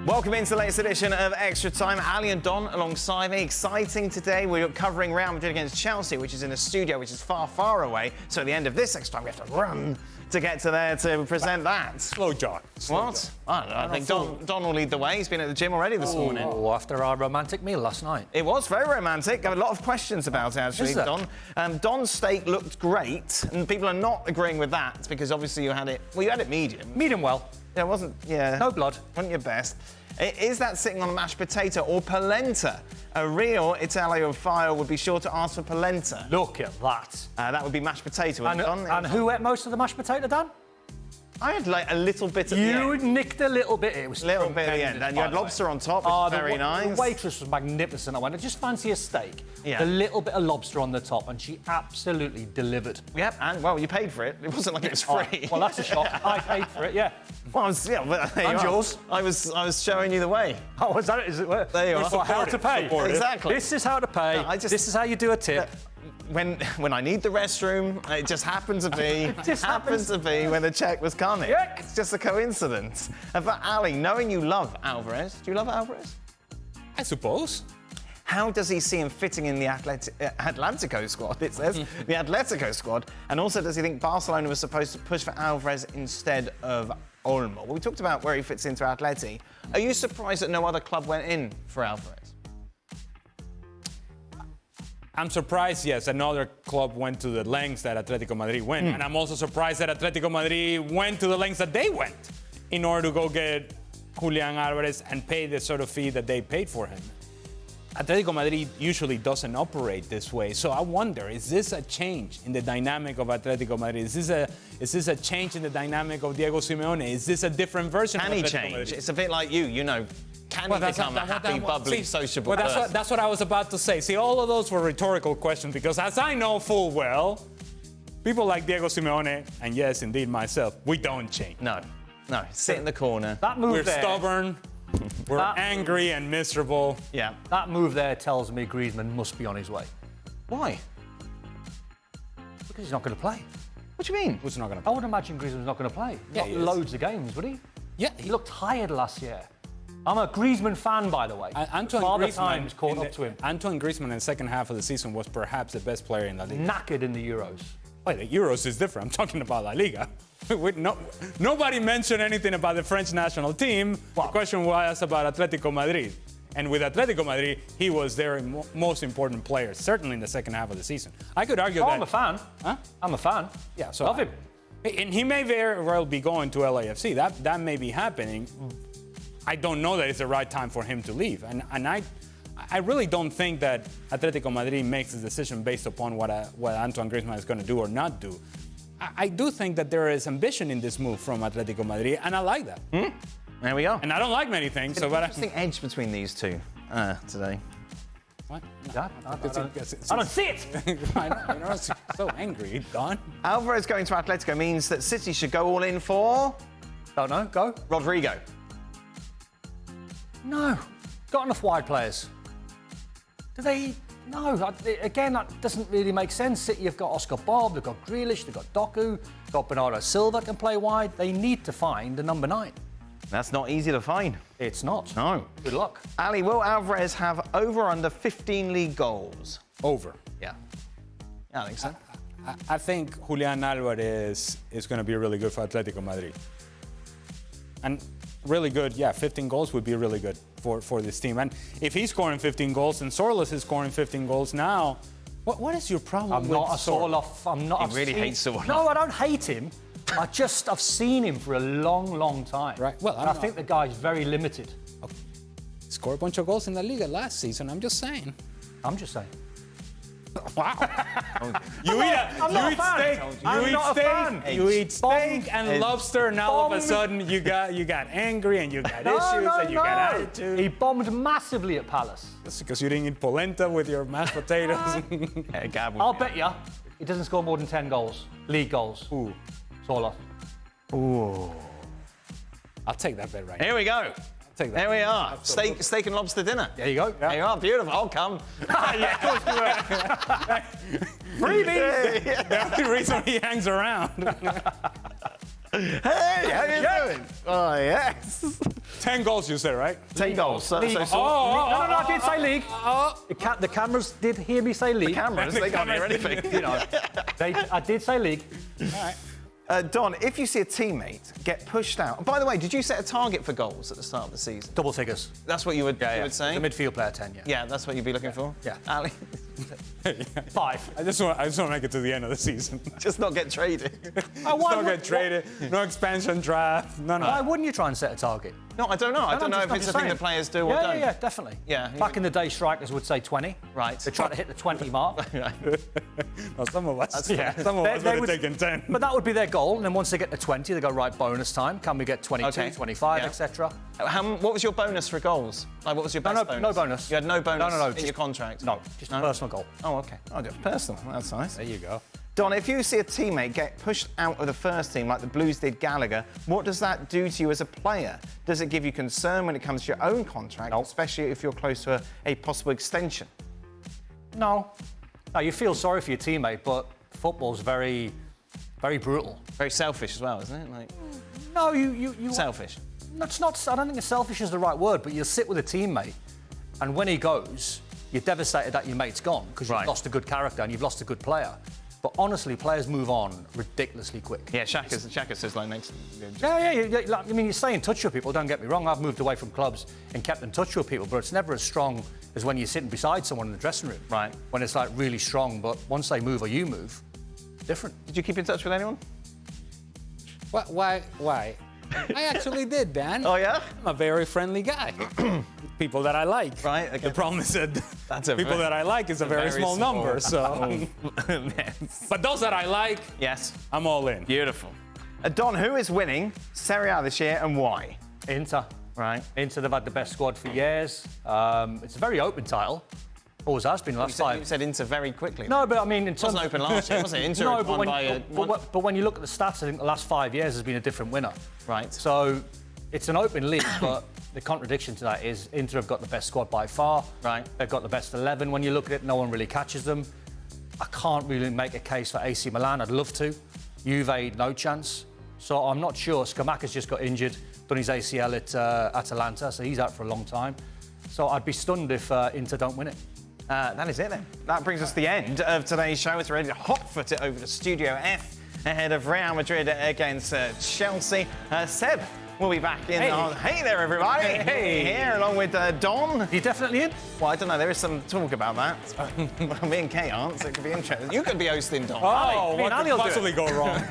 Welcome into the latest edition of Extra Time. Ali and Don alongside me. Exciting today. We're covering Real Madrid against Chelsea, which is in a studio which is far, far away. So at the end of this Extra Time, we have to run to get to there to present that. Slow jog. What? I don't know. I think Don will lead the way. He's been at the gym already this morning. Oh, after our romantic meal last night. It was very romantic. Got a lot of questions about it, actually, Don. Don's steak looked great, and people are not agreeing with that because obviously you had it medium. Medium well. Yeah, it wasn't, No blood. Wasn't your best. Is that sitting on a mashed potato or polenta? A real Italophile would be sure to ask for polenta. Look at that. That would be mashed potato. And who ate most of the mashed potato, Dan? I had like a little bit at the end. You nicked a little bit. It was A little bit at the end. And you had lobster on top, which is very nice. The waitress was magnificent. I went, I just fancy a steak. Yeah. A little bit of lobster on the top, and she absolutely delivered. Yep, and well, you paid for it. It wasn't like it was free. Well, that's a shock. I paid for it, yeah. Well, and yours. I was showing you the way. Oh, is that it? Is it? There you are. How to pay. Exactly. This is how to pay. No, this is how you do a tip. When I need the restroom, it just happened to be when the check was coming. Yeah. It's just a coincidence. And for Ali, knowing you love Alvarez, do you love Alvarez? I suppose. How does he see him fitting in the Atletico squad, it says, the Atletico squad? And also, does he think Barcelona was supposed to push for Alvarez instead of Olmo? Well, we talked about where he fits into Atleti. Are you surprised that no other club went in for Alvarez? I'm surprised, yes, another club went to the lengths that Atletico Madrid went. And I'm also surprised that Atletico Madrid went to the lengths that they went in order to go get Julian Alvarez and pay the sort of fee that they paid for him. Atletico Madrid usually doesn't operate this way. So I wonder, is this a change in the dynamic of Atletico Madrid? Is this a change in the dynamic of Diego Simeone? Is this a different version of Atletico change? Madrid? It's a bit like you know. Can he become a happy, bubbly, sociable person? That's what I was about to say. See, all of those were rhetorical questions because as I know full well, people like Diego Simeone, and yes, indeed myself, we don't change. No, sit in the corner. That move We're there. stubborn, we're angry and miserable. Yeah. That move there tells me Griezmann must be on his way. Why? Because he's not going to play. What do you mean? Who's not going to I play? would imagine Griezmann's not going to play. Yeah, Not he is. loads of games, would he? Yeah, He looked tired last year. I'm a Griezmann fan, by the way. Antoine Father Griezmann Time's caught up to him. Antoine Griezmann in the second half of the season was perhaps the best player in La Liga. Knackered in the Euros. Wait, the Euros is different. I'm talking about La Liga. Nobody mentioned anything about the French national team. Wow. The question was about Atletico Madrid. And with Atletico Madrid, he was their most important player, certainly in the second half of the season. I could argue that... I'm a fan. Huh? I'm a fan. Yeah, so Love him. And he may very well be going to LAFC. That may be happening. I don't know that it's the right time for him to leave. And I really don't think that Atletico Madrid makes a decision based upon what Antoine Griezmann is going to do or not do. I do think that there is ambition in this move from Atletico Madrid, and I like that. There we go. And I don't like many things. It's So, an but interesting edge between these two today. what? I don't see it. I know, you're so angry, Don. Alvarez going to Atletico means that City should go all in for Don't know. Go. Rodrygo. No. Got enough wide players. Do they? No. Again, that doesn't really make sense. City have got Oscar Bob, they've got Grealish, they've got Doku, they've got Bernardo Silva can play wide. They need to find a number 9. That's not easy to find. It's not. No. Good luck. Ali, will Alvarez have over or under 15 league goals? Over. Yeah. I think so. I think Julian Alvarez is going to be really good for Atletico Madrid. And really good, 15 goals would be really good for this team. And if he's scoring 15 goals and Sorloth is scoring 15 goals now, what is your problem I'm with not a Sorloth? Sorloth. I'm not. He really hates Sorloth. No, I don't hate him. I've seen him for a long, long time. Right, well, I think the guy's very limited. Scored a bunch of goals in the Liga last season, I'm just saying. I'm just saying. Wow. I'm not a fan. You eat steak and Hey. lobster, and all of a sudden you got angry and you got issues and you got attitude. He bombed massively at Palace. That's because you didn't eat polenta with your mashed potatoes. Yeah, Gab will I'll be bet you he doesn't score more than 10 goals, league goals. Ooh. Sorloth. Ooh. I'll take that bet right now. Here we go. Take that. There we are. Absolutely. Steak and lobster dinner. There you go. There you are. Beautiful. I'll come. Yeah, of course you will. Freebies. The only reason he hangs around. Hey, how you doing? Oh, yes. 10 goals, you said, right? 10 goals. So, League. so, so No, I did say league. The cameras did hear me say league. cameras, they can't hear anything. You know, I did say league. Don, if you see a teammate get pushed out... By the way, did you set a target for goals at the start of the season? Double figures. That's what you would say? The midfield player 10, yeah. Yeah, that's what you'd be looking for? Yeah. Ali? 5. I just want to make it to the end of the season. Just not get traded. Don't get traded. No expansion draft. None of Why that. wouldn't you try and set a target? No, I don't know. I don't know if it's a thing that players do or don't. Yeah, definitely. Yeah. Back in the day, strikers would say 20. Right. They try to hit the 20 mark. Well, some of us. Yeah. Some of us would have taken 10. But that would be their goal. And then once they get to 20, they go, right, bonus time. Can we get 22, Okay. 25, Yeah. etc.? What was your bonus for goals? Like, what was your best bonus? No bonus. You had no bonus No, in just- your contract? No, just a personal goal. Oh, okay. Oh, just personal. That's nice. There you go. Don, if you see a teammate get pushed out of the first team like the Blues did Gallagher, what does that do to you as a player? Does it give you concern when it comes to your own contract, especially if you're close to a possible extension? No. No, you feel sorry for your teammate, but football's very, very brutal. Very selfish as well, isn't it? Like, No, you selfish. No, it's not. I don't think selfish is the right word, but you'll sit with a teammate, and when he goes, you're devastated that your mate's gone because you've lost a good character and you've lost a good player. But honestly, players move on ridiculously quick. Yeah, Shaka says like next. Yeah. I mean, you stay in touch with people. Don't get me wrong. I've moved away from clubs and kept in touch with people, but it's never as strong as when you're sitting beside someone in the dressing room. Right. When it's like really strong, but once they move or you move, different. Did you keep in touch with anyone? Why? I actually did, Dan. Oh, yeah? I'm a very friendly guy. People that I like. Right, okay. The problem is that people that I like is a very small small number. So, Yes. but those that I like, Yes. I'm all in. Beautiful. Don, who is winning Serie A this year and why? Inter. Right. Inter, they've had the best squad for years. It's a very open title. Always has been the last You 5. said Inter very quickly. No, but I mean, in terms It wasn't open last year, was it? Inter no, won by but when you look at the stats, I think the last 5 years has been a different winner. Right. So it's an open league, but the contradiction to that is Inter have got the best squad by far. Right. They've got the best 11. When you look at it, no one really catches them. I can't really make a case for AC Milan. I'd love to. Juve, no chance. So I'm not sure. Scamacca's just got injured, done his ACL at Atalanta, so he's out for a long time. So I'd be stunned if Inter don't win it. That is it then. That brings us to the end of today's show. It's ready to hot-foot it over to Studio F ahead of Real Madrid against Chelsea. Seb will be back in. Hey there, everybody. Hey. Here along with Don. You definitely in? Well, I don't know. There is some talk about that. Well, me and Kay aren't, so it could be interesting. You could be hosting, Don. Oh, me and what Ali could will do possibly go wrong?